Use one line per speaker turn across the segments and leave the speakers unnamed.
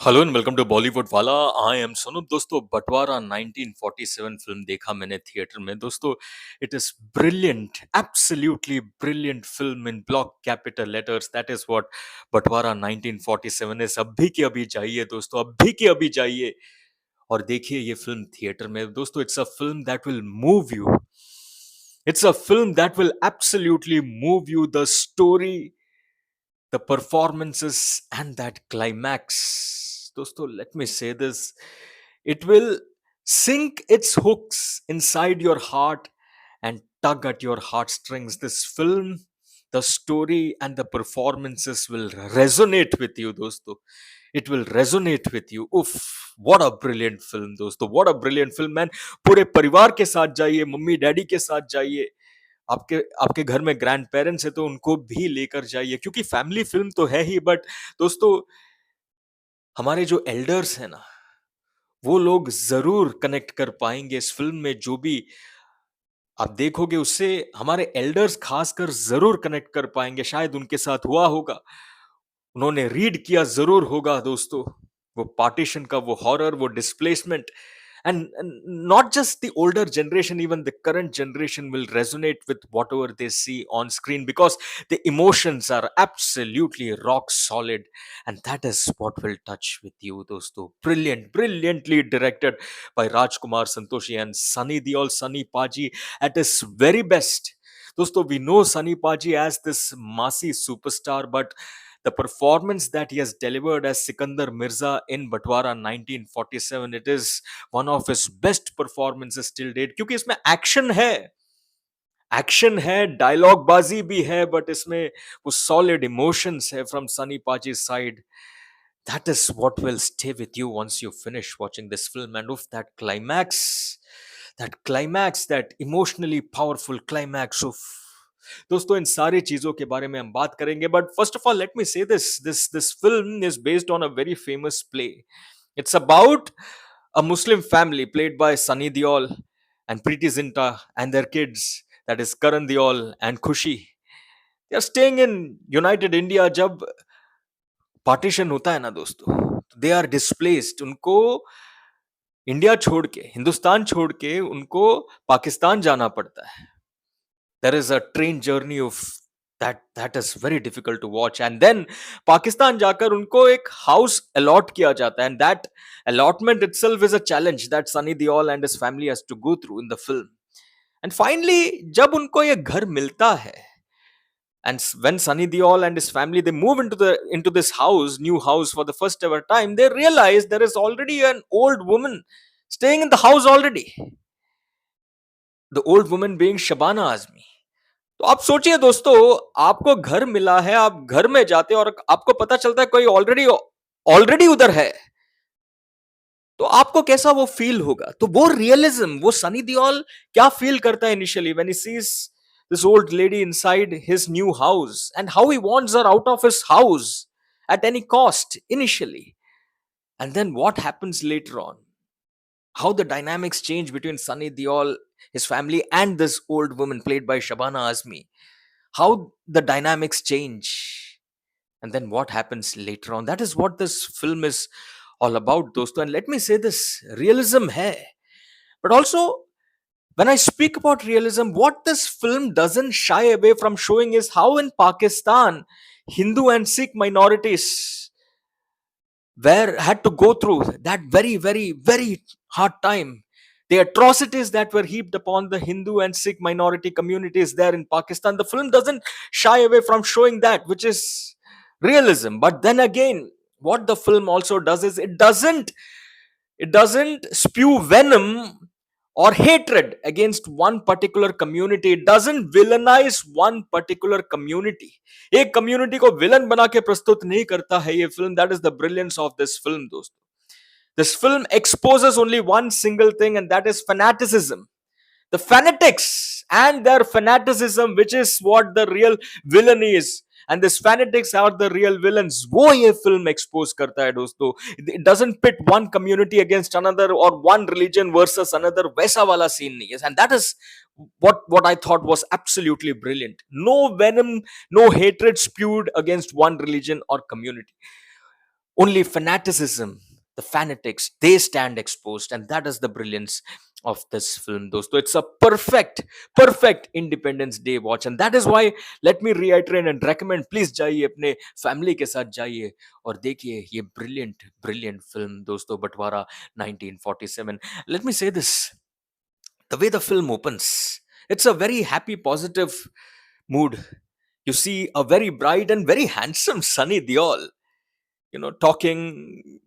Hello and welcome to Bollywood वाला। I am Sonu. दोस्तों, Bantwara 1947 film देखा मैंने थिएटर में। दोस्तों, it is brilliant, absolutely brilliant film in block capital letters. That is what Bantwara 1947 is. अभी की अभी जाइए दोस्तों, अभी की अभी जाइए और देखिए ये फिल्म थिएटर में। दोस्तों, it's a film that will move you. It's a film that will absolutely move you. The story, the performances, and that climax. Dosto, let me say this. It will sink its hooks inside your heart and tug at your heartstrings. This film, the story, and the performances will resonate with you, dosto. It will resonate with you. Oof, what a brilliant film, dosto. What a brilliant film, man. पूरे परिवार के साथ जाइए, mummy daddy के साथ जाइए। आपके आपके घर में ग्रैंड पेरेंट्स है तो उनको भी लेकर जाइए, क्योंकि फैमिली फिल्म तो है ही, बट दोस्तों, हमारे जो एल्डर्स हैं ना, वो लोग जरूर कनेक्ट कर पाएंगे इस फिल्म में। जो भी आप देखोगे उससे हमारे एल्डर्स खासकर जरूर कनेक्ट कर पाएंगे। शायद उनके साथ हुआ होगा, उन्होंने रीड किया जरूर होगा दोस्तों, वो पार्टीशन का वो हॉरर, वो displacement. And not just the older generation, even the current generation will resonate with whatever they see on screen, because the emotions are absolutely rock solid, and that is what will touch with you dosto. Brilliantly directed by Rajkumar Santoshi and Sunny Deol, Sunny Paji at his very best. Dosto, we know Sunny Paji as this massy superstar, but the performance that he has delivered as Sikandar Mirza in Batwara 1947, it is one of his best performances till date, क्योंकि इसमें action है, dialogue बाजी भी है, but इसमें वो solid emotions है from Sunny पाजी side. That is what will stay with you once you finish watching this film. And of that climax, that emotionally powerful climax of. दोस्तों, इन सारी चीजों के बारे में हम बात करेंगे, but first of all let me say this film is based on a very famous play. It's about a Muslim family played by Sunny Deol and Preeti Zinta and their kids, that is Karan Deol and Khushi. They are staying in United India. जब partition होता है ना दोस्तों, they are displaced. उनको India छोड़ के, हिंदुस्तान छोड़ के उनको पाकिस्तान जाना पड़ता है. There is a train journey of that is very difficult to watch. And then Pakistan जाकर उनको एक हाउस अलॉट किया जाता है, and that allotment itself is a challenge that Sunny Deol and his family has to go through in the film. And finally, जब उनको ये घर मिलता है, and when Sunny Deol and his family they move into this new house for the first ever time, they realize there is already an old woman staying in the house already. The old woman being Shabana Azmi. तो आप सोचिए दोस्तों, आपको घर मिला है, आप घर में जाते हैं और आपको पता चलता है कोई ऑलरेडी ऑलरेडी उधर है, तो आपको कैसा वो फील होगा? तो वो रियलिज्म, वो सनी देओल क्या फील करता है initially when he sees this old lady inside his new house, and how he wants her out of his house at any cost initially, and then what happens later on, how the dynamics change between Sunny Deol, his family, and this old woman played by Shabana Azmi, how the dynamics change, and then what happens later on. That is what this film is all about, dosto. And let me say this, realism hai, but also when I speak about realism, what this film doesn't shy away from showing is how in Pakistan Hindu and Sikh minorities were had to go through that very hard time. The atrocities that were heaped upon the Hindu and Sikh minority communities there in Pakistan, the film doesn't shy away from showing that, which is realism. But then again, what the film also does is it doesn't spew venom or hatred against one particular community. It doesn't villainize one particular community. एक community को villain बना के प्रस्तुत नहीं करता है ये film. That is the brilliance of this film, दोस्तों. This film exposes only one single thing, and that is fanaticism. The fanatics and their fanaticism, which is what the real villain is. And these fanatics are the real villains. वो ये film expose करता है दोस्तों. It doesn't pit one community against another or one religion versus another. वैसा वाला scene नहीं है. And that is what I thought was absolutely brilliant. No venom, no hatred spewed against one religion or community. Only fanaticism, the fanatics, they stand exposed, and that is the brilliance of this film, dosto. It's a perfect Independence Day watch, and that is why, let me reiterate and recommend, please जाइए अपने family के साथ जाइए और देखिए ये brilliant film दोस्तों, Bantwara 1947. Let me say this, the way the film opens, it's a very happy, positive mood. You see a very bright and very handsome Sunny Deol, talking,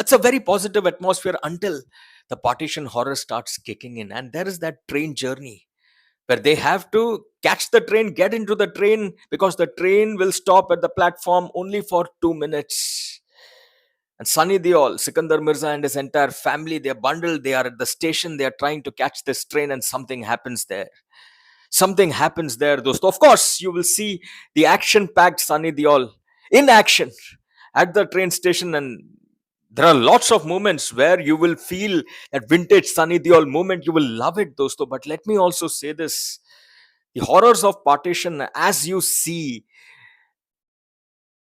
it's a very positive atmosphere until the partition horror starts kicking in. And there is that train journey where they have to catch the train, get into the train, because the train will stop at the platform only for 2 minutes. And Sunny Deol, Sikandar Mirza and his entire family, they are bundled, they are at the station, they are trying to catch this train, and something happens there. Something happens there, dosto. Of course, you will see the action-packed Sunny Deol in action at the train station, and there are lots of moments where you will feel that vintage Sunny Deol moment. You will love it, dosto. But let me also say this: the horrors of partition, as you see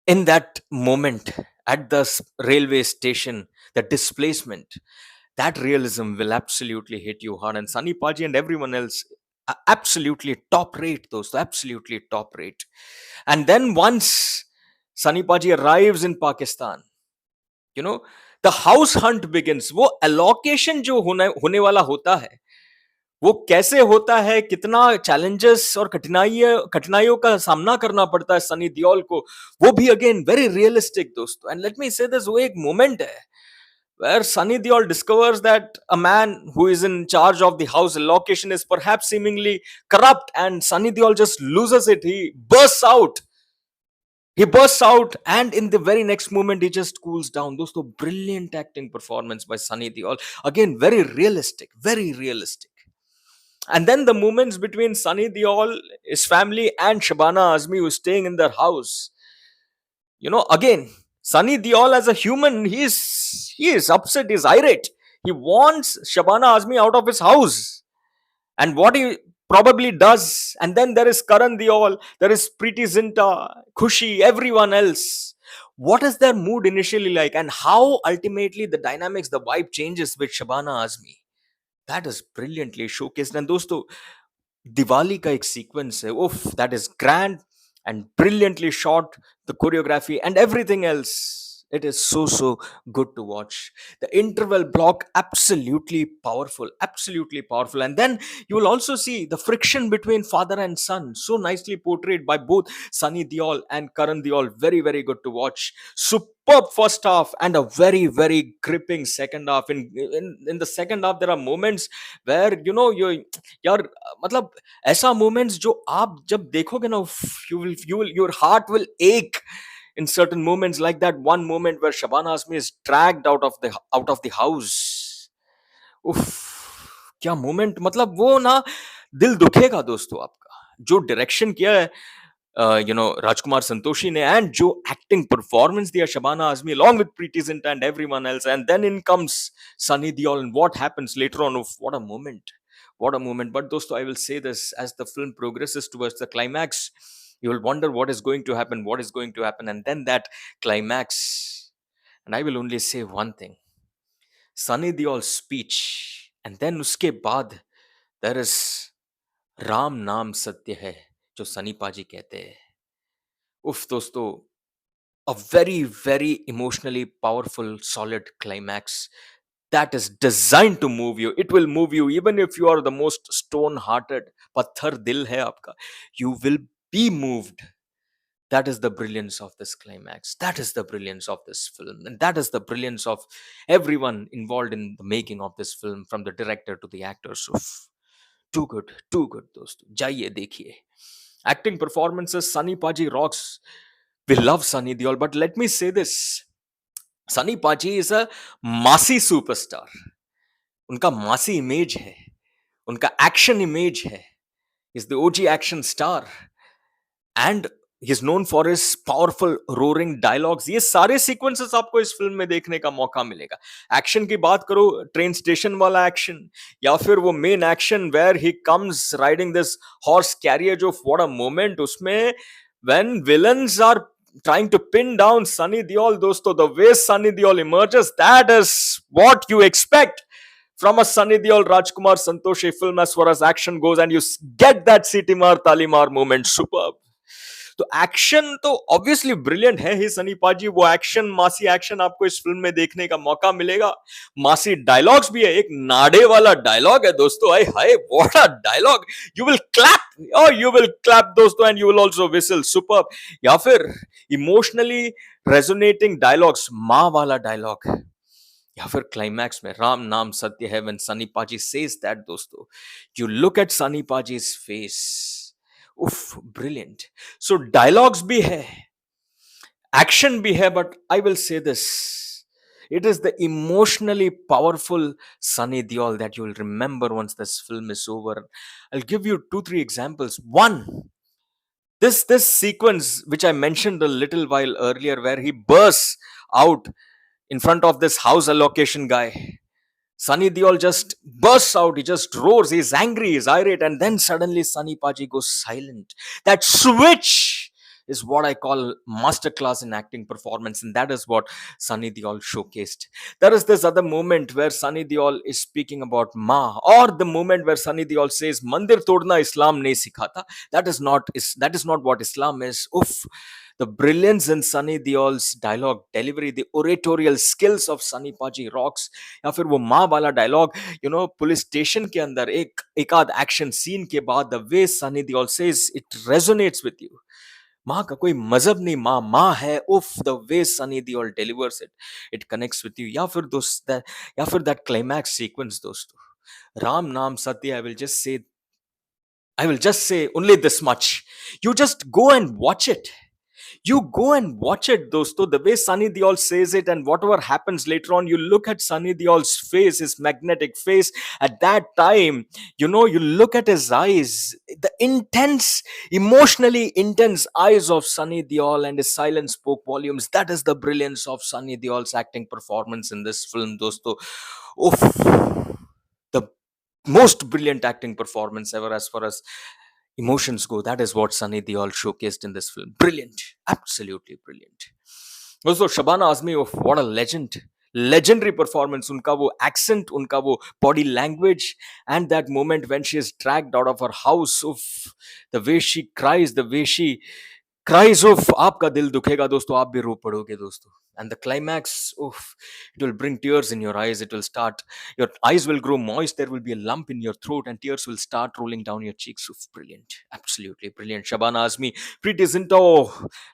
in that moment at the railway station, the displacement, that realism will absolutely hit you hard. And Sunny Paji and everyone else, absolutely top rate, those absolutely top rate. And then once Sunny Paji arrives in Pakistan, you know, the house hunt begins. वो allocation जो होने वाला होता है, वो कैसे होता है, कितना चैलेंजेस और कठिनाइयों का सामना करना पड़ता है सनी दियोल को, वो भी अगेन वेरी रियलिस्टिक दोस्तों. And let me say this, वो एक मोमेंट है where Sunny Deol discovers that a man who is in charge of the house allocation is perhaps seemingly corrupt, and Sunny Deol just loses it. He bursts out, and in the very next moment he just cools down. Those brilliant acting performance by Sunny Deol, again very realistic. And then the moments between Sunny Deol, his family, and Shabana Azmi, who is staying in their house. Again, Sunny Deol as a human, he is upset, he's irate. He wants Shabana Azmi out of his house. And what he probably does, and then there is Karan Deol, there is Preeti Zinta, Khushi, everyone else. What is their mood initially like, and how ultimately the dynamics, the vibe changes with Shabana Azmi? That is brilliantly showcased. And दोस्तों, दिवाली का एक sequence है, उफ, that is grand and brilliantly shot, the choreography and everything else, it is so good to watch. The interval block, absolutely powerful. And then you will also see the friction between father and son, so nicely portrayed by both Sunny Deol and Karan Deol. Very good to watch. Superb first half and a very gripping second half. In the second half, there are moments where you यार, मतलब ऐसा moments जो आप जब देखोगे ना, your heart will ache in certain moments, like that one moment where Shabana Azmi is dragged out of the house. उफ, क्या मोमेंट, मतलब वो ना दिल दुखेगा दोस्तों आपका. जो डायरेक्शन किया है Rajkumar Santoshi ne, and जो acting performance दिया Shabana Azmi along with Preeti Zinta and everyone else, and then in comes Sunny Deol, and what happens later on, what a moment. But dosto, I will say this, as the film progresses towards the climax, you will wonder what is going to happen, and then that climax, and I will only say one thing: Sunny Deol's speech, and then uske baad there is Ram नाम सत्य है जो सनी पाजी कहते हैं. उफ दोस्तों, a very emotionally powerful, solid climax that is designed to move you. It will move you even if you are the most stone hearted, patthar dil hai aapka, you will be moved. That is the brilliance of this climax, that is the brilliance of this film, and that is the brilliance of everyone involved in the making of this film, from the director to the actors. Oof. Too good दोस्तों, जाइए देखिए. Acting performances, Sunny Paji rocks. We love Sunny Deol, but let me say this: Sunny Paji is a massy superstar. उनका मासी image है, उनका action image है. He's the OG action star, and he's known for his powerful roaring dialogues. ये सारे sequences आपको इस film में देखने का मौका मिलेगा. एक्शन की बात करो, ट्रेन स्टेशन वाला एक्शन, या फिर वो main action where he comes riding this horse carrier, जो व्हाट अ मोमेंट उसमें, when villains are trying to pin down Sunny Deol, dosto. The way Sunny Deol emerges, that is what you expect from a Sunny Deol Rajkumar Santoshi film as far as action goes, and you get that Sitimar Talimar moment. Superb. तो action तो obviously brilliant है ही सनी पाजी, वो action मासी action आपको इस film में देखने का मौका मिलेगा। मासी डायलॉग्स भी है, एक नाडे वाला डायलॉग है दोस्तों, हाय हाय what a dialogue, you will clap और यू विल क्लैप दोस्तों, and you will also whistle. Superb. या फिर इमोशनली रेजोनेटिंग डायलॉग्स, माँ वाला डायलॉग, या फिर क्लाइमैक्स में राम नाम सत्य है when Sunny paaji says that दोस्तों, you look at Sunny paaji's face, उफ ब्रिलियंट। सो डायलॉग्स भी है, एक्शन भी है, but I will say this, it is the emotionally powerful Sunny Deol that you will remember once this film is over. I'll give you 2 3 examples. One, this sequence which I mentioned a little while earlier, where he bursts out in front of this house allocation guy. Sunny Deol just bursts out, he just roars, he's angry, he's irate, and then suddenly Sunny Paji goes silent. That switch is what I call masterclass in acting performance, and that is what Sunny Deol showcased. There is this other moment where Sunny Deol is speaking about Ma, or the moment where Sunny Deol says, "Mandir todna Islam nahi sikhata." That is not what Islam is. Oof. The brilliance in Sunny Deol's dialogue delivery, the oratorial skills of Sunny Paji rocks. या फिर वो माँ वाला dialogue, police station के अंदर एक आध action scene के बाद, the way Sunny Deol says, it resonates with you. माँ का कोई मजहब नहीं, माँ माँ है, उफ, the way Sunny Deol delivers it, it connects with you. या फिर दैट क्लाइमैक्स सीक्वेंस दोस्तों, राम नाम सत्य, I will just say only this much. You just go and watch it. You go and watch it, dosto. The way Sunny Deol says it, and whatever happens later on, you look at Sunny Deol's face, his magnetic face. At that time, you look at his eyes, the intense, emotionally intense eyes of Sunny Deol, and his silence spoke volumes. That is the brilliance of Sunny Deol's acting performance in this film, dosto. Oof. The most brilliant acting performance ever as far as emotions go. That is what Sunny Deol showcased in this film. Brilliant, absolutely brilliant. Also, Shabana Azmi, of what a legend, legendary performance. Unka wo accent, unka wo body language, and that moment when she is dragged out of her house, of the way she cries, the way she cries, of आपका दिल दुखेगा दोस्तों, आप भी रो पड़ोगे दोस्तों. And the climax, oof, it will bring tears in your eyes. It will start, your eyes will grow moist. There will be a lump in your throat, and tears will start rolling down your cheeks. Oof, brilliant, absolutely brilliant. Shabana Azmi, Preeti Zinta,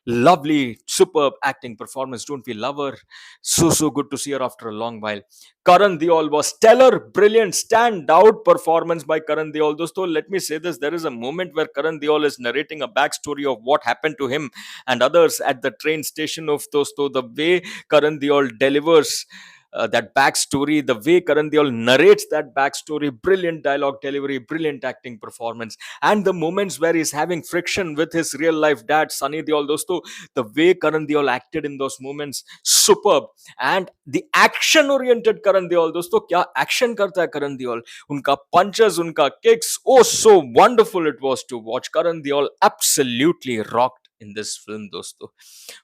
lovely, superb acting performance. Don't we love her? So good to see her after a long while. Karan Deol was stellar, brilliant, stand-out performance by Karan Deol. Dosto, let me say this: there is a moment where Karan Deol is narrating a backstory of what happened to him and others at the train station of Dosto. The way Karan Deol delivers that backstory, the way Karan Deol narrates that backstory, brilliant dialogue delivery, brilliant acting performance, and the moments where he's having friction with his real life dad, Sunny Deol. Dosto, the way Karan Deol acted in those moments, superb. And the action oriented Karan Deol, दोस्तों क्या action करता है Karan Deol, उनका punches, उनका kicks, oh so wonderful it was to watch. Karan Deol absolutely rocked in this film दोस्तों.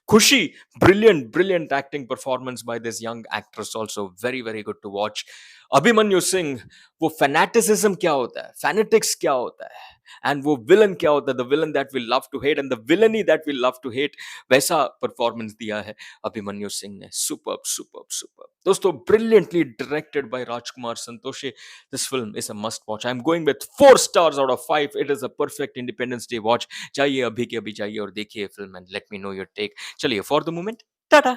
Khushi, brilliant acting performance by this young actress, also very good to watch. Abhimanyu Singh, वो fanaticism क्या होता है, fanatics क्या होता है, and वो villain क्या होता है, the villain that we love to hate and the villainy that we love to hate, वैसा परफॉर्मेंस दिया है अभिमन्यु सिंह ने. सुपर्ब दोस्तों, brilliantly directed by Rajkumar Santoshi. This film is a must watch. I am going with 4 stars out of 5. It is a perfect Independence Day watch. जाइए अभी के अभी जाइए और देखिए film and let me know your take. चलिए, for the moment, Tata.